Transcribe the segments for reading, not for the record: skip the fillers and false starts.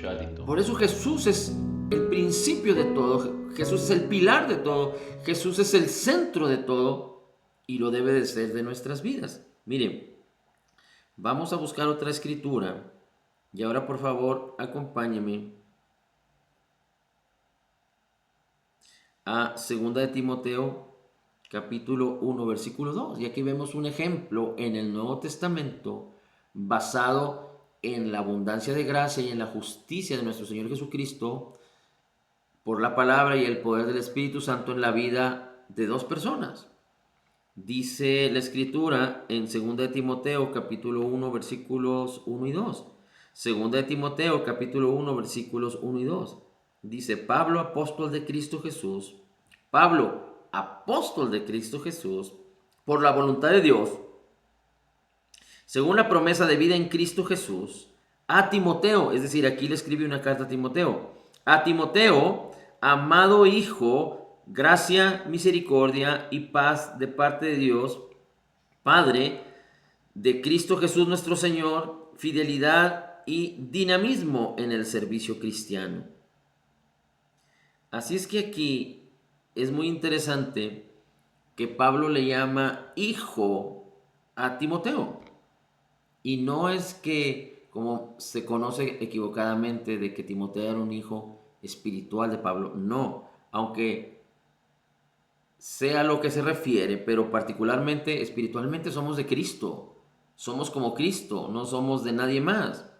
escuchadito. Por eso Jesús es el principio de todo, Jesús es el pilar de todo, Jesús es el centro de todo y lo debe de ser de nuestras vidas. Miren, vamos a buscar otra escritura y ahora por favor acompáñeme a 2 de Timoteo capítulo 1 versículo 2. Y aquí vemos un ejemplo en el Nuevo Testamento basado en la abundancia de gracia y en la justicia de nuestro Señor Jesucristo por la palabra y el poder del Espíritu Santo en la vida de dos personas. Dice la Escritura en 2 de Timoteo capítulo 1 versículos 1 y 2. 2 de Timoteo capítulo 1 versículos 1 y 2. Dice: Pablo, apóstol de Cristo Jesús, Pablo, apóstol de Cristo Jesús, por la voluntad de Dios, según la promesa de vida en Cristo Jesús, a Timoteo, es decir, aquí le escribe una carta a Timoteo, amado hijo, gracia, misericordia y paz de parte de Dios, Padre, de Cristo Jesús nuestro Señor, fidelidad y dinamismo en el servicio cristiano. Así es que aquí es muy interesante que Pablo le llama hijo a Timoteo. Y no es que, como se conoce equivocadamente, de que Timoteo era un hijo espiritual de Pablo. No, aunque sea lo que se refiere, pero particularmente espiritualmente somos de Cristo. Somos como Cristo, no somos de nadie más.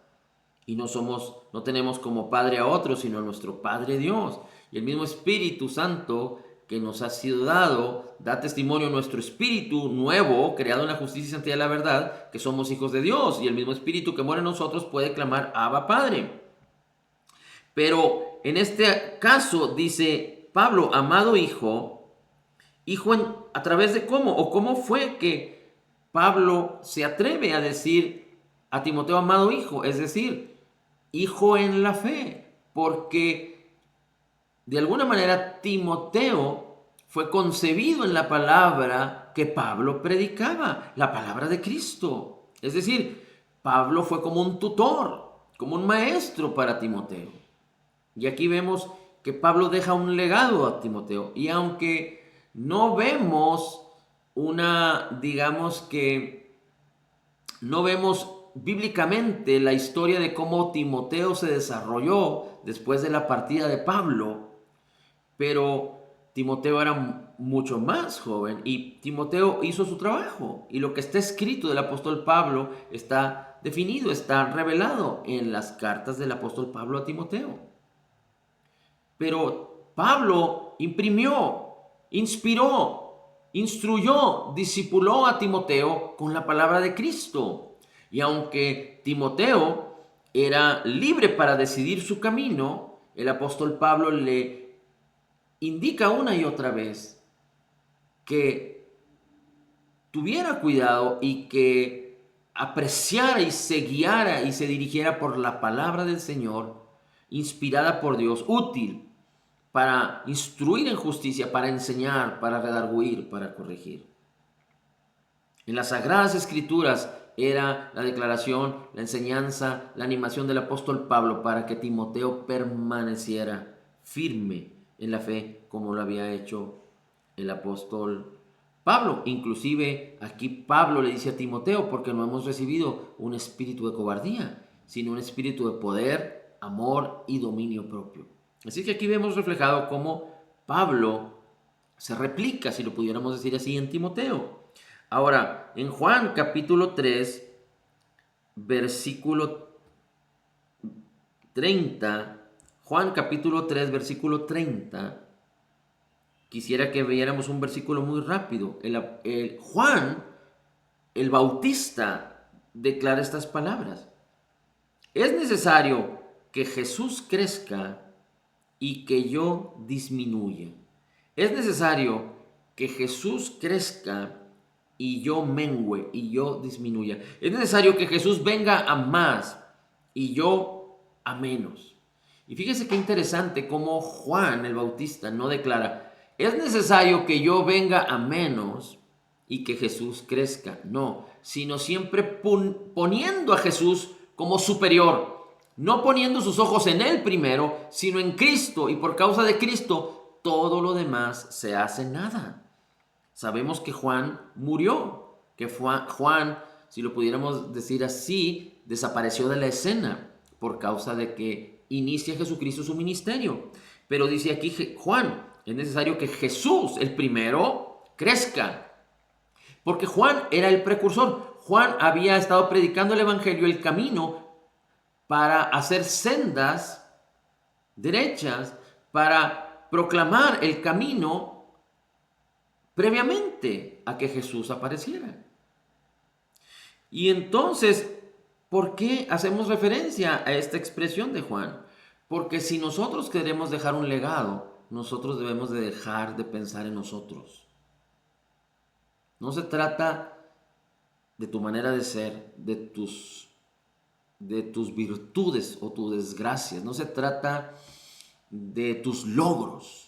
Y no tenemos como padre a otro, sino a nuestro Padre Dios. Y el mismo Espíritu Santo que nos ha sido dado, da testimonio a nuestro espíritu nuevo, creado en la justicia y santidad de la verdad, que somos hijos de Dios. Y el mismo Espíritu que mora en nosotros puede clamar: Abba, Padre. Pero en este caso dice Pablo, amado hijo, a través de cómo, o cómo fue que Pablo se atreve a decir a Timoteo, amado hijo, es decir, hijo en la fe, porque de alguna manera Timoteo fue concebido en la palabra que Pablo predicaba, la palabra de Cristo. Es decir, Pablo fue como un tutor, como un maestro para Timoteo. Y aquí vemos que Pablo deja un legado a Timoteo. Y aunque no vemos no vemos bíblicamente la historia de cómo Timoteo se desarrolló después de la partida de Pablo, pero Timoteo era mucho más joven y Timoteo hizo su trabajo. Y lo que está escrito del apóstol Pablo está definido, está revelado en las cartas del apóstol Pablo a Timoteo. Pero Pablo imprimió, inspiró, instruyó, discipuló a Timoteo con la palabra de Cristo. Y aunque Timoteo era libre para decidir su camino, el apóstol Pablo le indica una y otra vez que tuviera cuidado y que apreciara y se guiara y se dirigiera por la palabra del Señor, inspirada por Dios, útil para instruir en justicia, para enseñar, para redarguir, para corregir. En las Sagradas Escrituras era la declaración, la enseñanza, la animación del apóstol Pablo para que Timoteo permaneciera firme en la fe como lo había hecho el apóstol Pablo. Inclusive aquí Pablo le dice a Timoteo: porque no hemos recibido un espíritu de cobardía, sino un espíritu de poder, amor y dominio propio. Así que aquí vemos reflejado cómo Pablo se replica, si lo pudiéramos decir así, en Timoteo. Ahora, en Juan capítulo 3, versículo 30, Juan capítulo 3, versículo 30, quisiera que viéramos un versículo muy rápido. Juan, el Bautista, declara estas palabras: es necesario que Jesús crezca y que yo disminuya. Es necesario que Jesús crezca y yo mengüe y yo disminuya. Es necesario que Jesús venga a más y yo a menos. Y fíjese qué interesante cómo Juan el Bautista no declara: es necesario que yo venga a menos y que Jesús crezca. No, sino siempre poniendo a Jesús como superior, no poniendo sus ojos en Él primero, sino en Cristo, y por causa de Cristo, todo lo demás se hace nada. Sabemos que Juan murió, que Juan, si lo pudiéramos decir así, desapareció de la escena por causa de que inicia Jesucristo su ministerio. Pero dice aquí Juan, es necesario que Jesús, el primero, crezca. Porque Juan era el precursor. Juan había estado predicando el evangelio, el camino, para hacer sendas derechas, para proclamar el camino previamente a que Jesús apareciera. Y entonces, ¿por qué hacemos referencia a esta expresión de Juan? Porque si nosotros queremos dejar un legado, nosotros debemos de dejar de pensar en nosotros. No se trata de tu manera de ser, de tus virtudes o tus desgracias. No se trata de tus logros.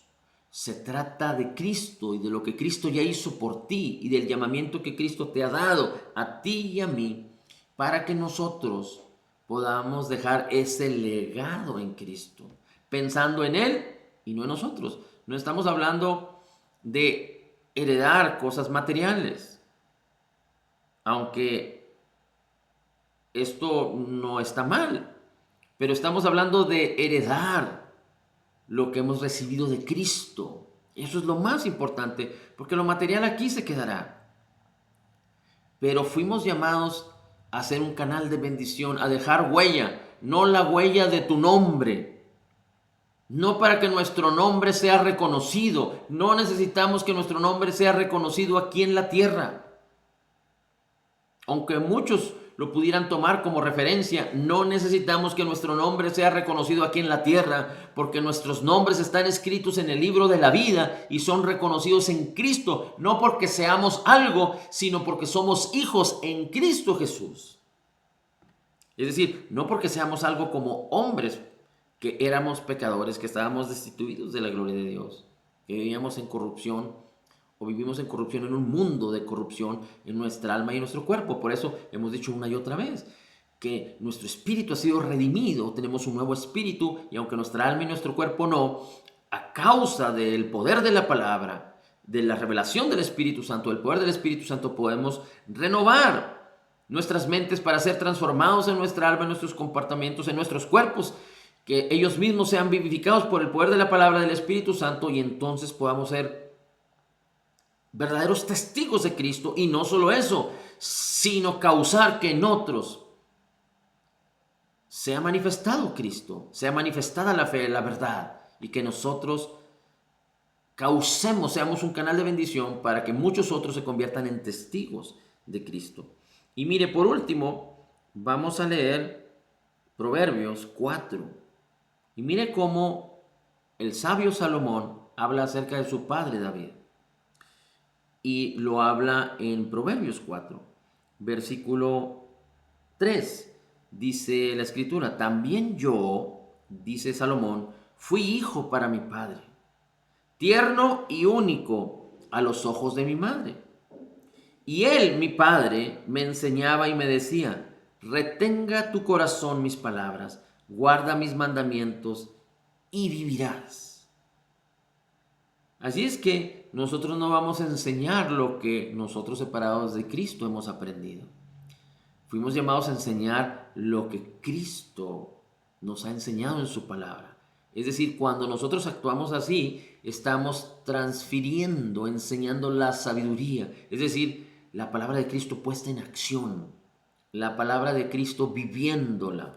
Se trata de Cristo y de lo que Cristo ya hizo por ti y del llamamiento que Cristo te ha dado a ti y a mí para que nosotros podamos dejar ese legado en Cristo, pensando en Él y no en nosotros. No estamos hablando de heredar cosas materiales, aunque esto no está mal, pero estamos hablando de heredar lo que hemos recibido de Cristo. Eso es lo más importante, porque lo material aquí se quedará. Pero fuimos llamados a ser un canal de bendición, a dejar huella, no la huella de tu nombre, no para que nuestro nombre sea reconocido. No necesitamos que nuestro nombre sea reconocido aquí en la tierra. Aunque muchos lo pudieran tomar como referencia, no necesitamos que nuestro nombre sea reconocido aquí en la tierra, porque nuestros nombres están escritos en el libro de la vida y son reconocidos en Cristo, no porque seamos algo, sino porque somos hijos en Cristo Jesús. Es decir, no porque seamos algo como hombres, que éramos pecadores, que estábamos destituidos de la gloria de Dios, que vivíamos en corrupción, o vivimos en corrupción, en un mundo de corrupción en nuestra alma y en nuestro cuerpo. Por eso hemos dicho una y otra vez que nuestro espíritu ha sido redimido, tenemos un nuevo espíritu, y aunque nuestra alma y nuestro cuerpo no, a causa del poder de la palabra, de la revelación del Espíritu Santo, del poder del Espíritu Santo, podemos renovar nuestras mentes para ser transformados en nuestra alma, en nuestros comportamientos, en nuestros cuerpos, que ellos mismos sean vivificados por el poder de la palabra del Espíritu Santo, y entonces podamos ser verdaderos testigos de Cristo, y no solo eso, sino causar que en otros sea manifestado Cristo, sea manifestada la fe, la verdad, y que nosotros seamos un canal de bendición para que muchos otros se conviertan en testigos de Cristo. Y mire, por último, vamos a leer Proverbios 4. Y mire cómo el sabio Salomón habla acerca de su padre David. Y lo habla en Proverbios 4, versículo 3. Dice la escritura: también yo, dice Salomón, fui hijo para mi padre, tierno y único a los ojos de mi madre. Y él, mi padre, me enseñaba y me decía: retenga tu corazón mis palabras, guarda mis mandamientos y vivirás. Así es que nosotros no vamos a enseñar lo que nosotros, separados de Cristo, hemos aprendido. Fuimos llamados a enseñar lo que Cristo nos ha enseñado en su palabra. Es decir, cuando nosotros actuamos así, estamos transfiriendo, enseñando la sabiduría. Es decir, la palabra de Cristo puesta en acción, la palabra de Cristo viviéndola.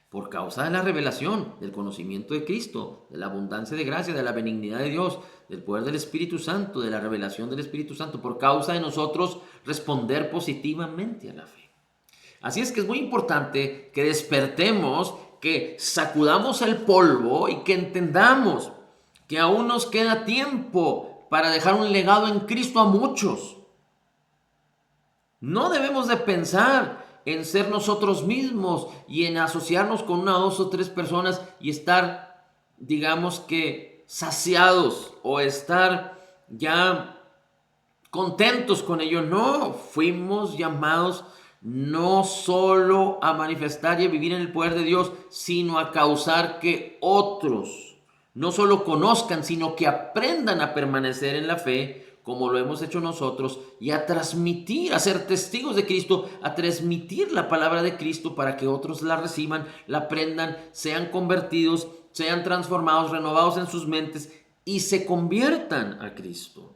Por causa de la revelación, del conocimiento de Cristo, de la abundancia de gracia, de la benignidad de Dios, del poder del Espíritu Santo, de la revelación del Espíritu Santo, por causa de nosotros responder positivamente a la fe. Así es que es muy importante que despertemos, que sacudamos el polvo y que entendamos que aún nos queda tiempo para dejar un legado en Cristo a muchos. No debemos de pensar en ser nosotros mismos y en asociarnos con una, dos o tres personas y estar, digamos que, saciados o estar ya contentos con ello. No, fuimos llamados no solo a manifestar y a vivir en el poder de Dios, sino a causar que otros no solo conozcan, sino que aprendan a permanecer en la fe, como lo hemos hecho nosotros, y a transmitir, a ser testigos de Cristo, a transmitir la palabra de Cristo para que otros la reciban, la aprendan, sean convertidos, sean transformados, renovados en sus mentes y se conviertan a Cristo.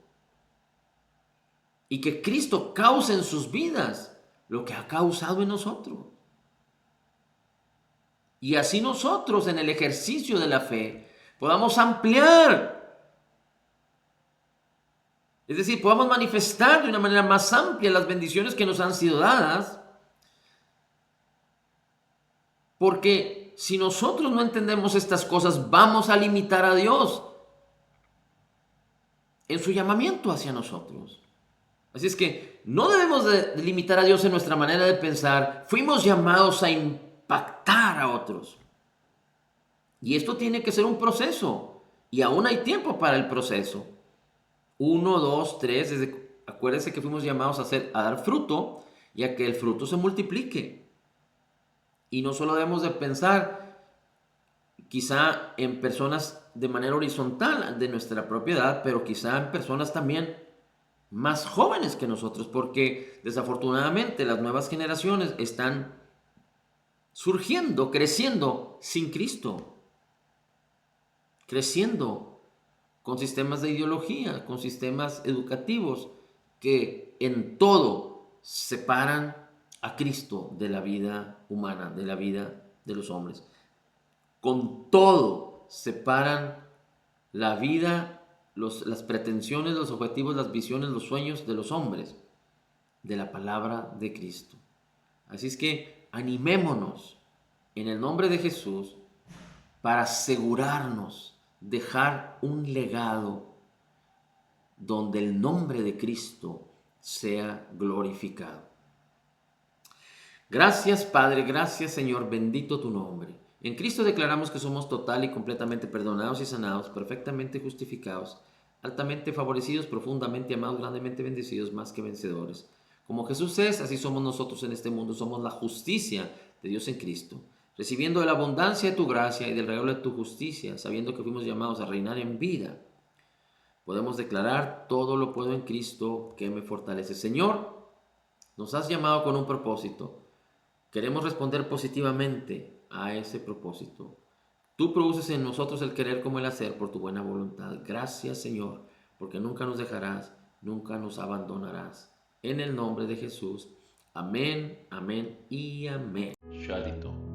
Y que Cristo cause en sus vidas lo que ha causado en nosotros. Y así nosotros en el ejercicio de la fe podamos ampliar, es decir, podamos manifestar de una manera más amplia las bendiciones que nos han sido dadas. Porque si nosotros no entendemos estas cosas, vamos a limitar a Dios en su llamamiento hacia nosotros. Así es que no debemos de limitar a Dios en nuestra manera de pensar. Fuimos llamados a impactar a otros. Y esto tiene que ser un proceso. Y aún hay tiempo para el proceso. 1, 2, 3. Acuérdense que fuimos llamados a dar fruto y a que el fruto se multiplique. Y no solo debemos de pensar quizá en personas de manera horizontal de nuestra propiedad, pero quizá en personas también más jóvenes que nosotros, porque desafortunadamente las nuevas generaciones están surgiendo, creciendo sin Cristo, creciendo con sistemas de ideología, con sistemas educativos que en todo separan a Cristo de la vida humana, de la vida de los hombres. Con todo separan la vida, las pretensiones, los objetivos, las visiones, los sueños de los hombres de la palabra de Cristo. Así es que animémonos en el nombre de Jesús para asegurarnos dejar un legado donde el nombre de Cristo sea glorificado. Gracias Padre, gracias Señor, bendito tu nombre. En Cristo declaramos que somos total y completamente perdonados y sanados, perfectamente justificados, altamente favorecidos, profundamente amados, grandemente bendecidos, más que vencedores. Como Jesús es, así somos nosotros en este mundo, somos la justicia de Dios en Cristo, recibiendo de la abundancia de tu gracia y del regalo de tu justicia, sabiendo que fuimos llamados a reinar en vida. Podemos declarar, todo lo puedo en Cristo que me fortalece. Señor, nos has llamado con un propósito. Queremos responder positivamente a ese propósito. Tú produces en nosotros el querer como el hacer por tu buena voluntad. Gracias, Señor, porque nunca nos dejarás, nunca nos abandonarás. En el nombre de Jesús. Amén, amén y amén. Shalito.